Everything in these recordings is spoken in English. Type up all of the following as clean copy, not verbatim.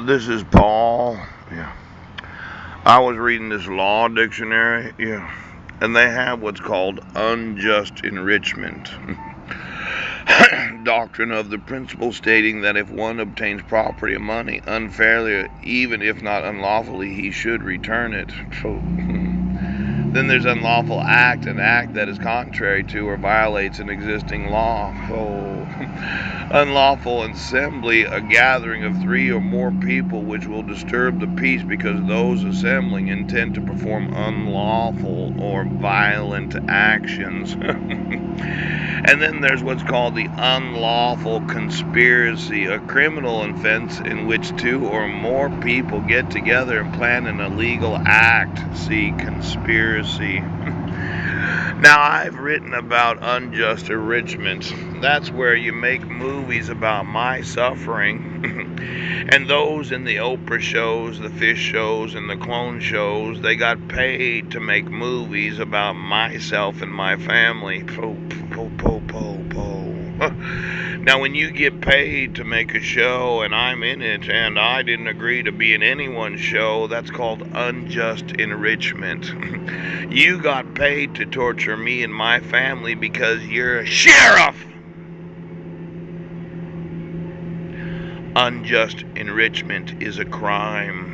This is Paul. Yeah. I was reading this law dictionary. Yeah. And they have what's called unjust enrichment. Doctrine of the principle stating that if one obtains property or money unfairly, even if not unlawfully, he should return it. Then there's unlawful act, an act that is contrary to or violates an existing law. Unlawful assembly, a gathering of three or more people which will disturb the peace because those assembling intend to perform unlawful or violent actions. And then there's what's called the unlawful conspiracy, a criminal offense in which two or more people get together and plan an illegal act. See conspiracy. Now, I've written about unjust enrichment. That's where you make movies about my suffering. And those in the Oprah shows, the fish shows, and the clone shows, they got paid to make movies about myself and my family. Po, po, po, po, po. Now, when you get paid to make a show and I'm in it and I didn't agree to be in anyone's show, that's called unjust enrichment. You got paid to torture me and my family because you're a sheriff. Unjust enrichment is a crime.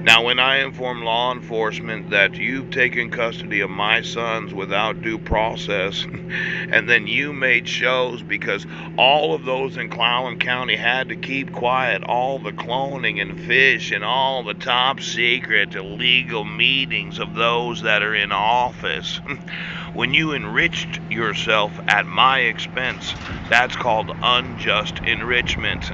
Now, when I inform law enforcement that you've taken custody of my sons without due process, and then you made shows because all of those in Clallam County had to keep quiet, all the cloning and fish and all the top secret illegal meetings of those that are in office. When you enriched yourself at my expense, that's called unjust enrichment.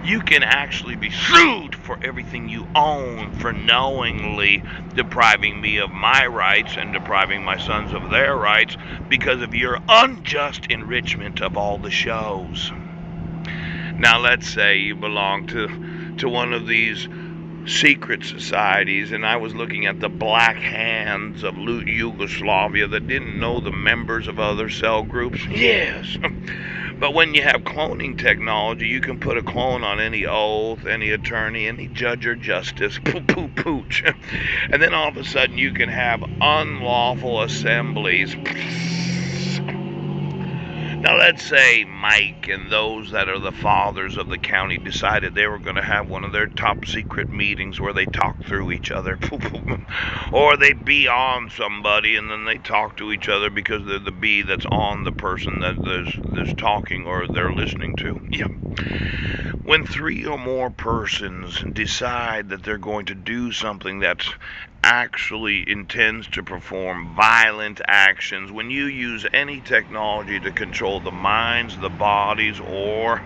You can actually be sued for everything you own for knowingly depriving me of my rights and depriving my sons of their rights because of your unjust enrichment of all the shows. Now, let's say you belong to one of these secret societies, and I was looking at the black hands of Yugoslavia that didn't know the members of other cell groups. Yes. But when you have cloning technology, you can put a clone on any oath, any attorney, any judge or justice, pooch. And then all of a sudden you can have unlawful assemblies. Now, let's say Mike and those that are the fathers of the county decided they were going to have one of their top secret meetings where they talk through each other. Or they be on somebody and then they talk to each other because they're the bee that's on the person that there's talking or they're listening to. Yeah. When three or more persons decide that they're going to do something that actually intends to perform violent actions, when you use any technology to control the minds, the bodies, or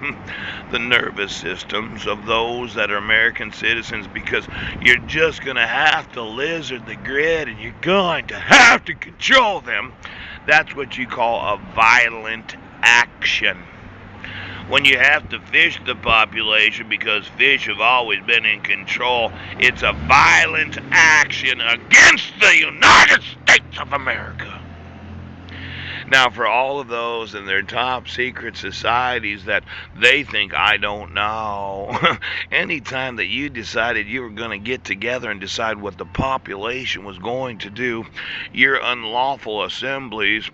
the nervous systems of those that are American citizens, because you're just going to have to lizard the grid and you're going to have to control them, that's what you call a violent action. When you have to fish the population because fish have always been in control, it's a violent action against the United States of America. Now, for all of those in their top secret societies that they think I don't know, anytime that you decided you were going to get together and decide what the population was going to do, your unlawful assemblies,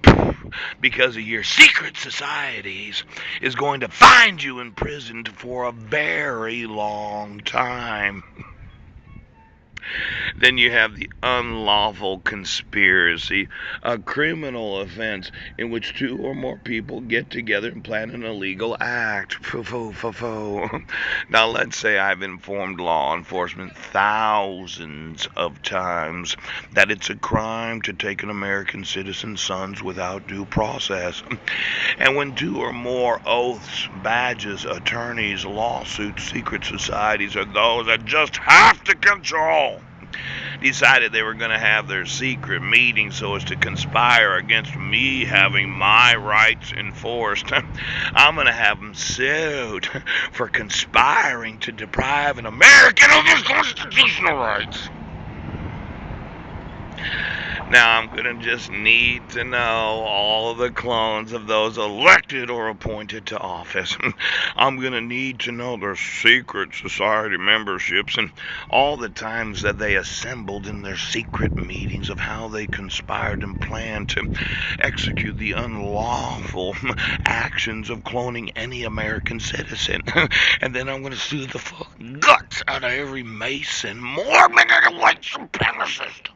because of your secret societies, is going to find you imprisoned for a very long time. Then you have the unlawful conspiracy, a criminal offense in which two or more people get together and plan an illegal act. Now, let's say I've informed law enforcement thousands of times that it's a crime to take an American citizen's sons without due process. And when two or more oaths, badges, attorneys, lawsuits, secret societies, or those that just have to control decided they were going to have their secret meeting so as to conspire against me having my rights enforced, I'm going to have them sued for conspiring to deprive an American of his constitutional rights. Now, I'm going to just need to know all the clones of those elected or appointed to office. I'm going to need to know their secret society memberships and all the times that they assembled in their secret meetings of how they conspired and planned to execute the unlawful actions of cloning any American citizen. And then I'm going to sue the guts out of every Mason, Mormon, and white supremacist.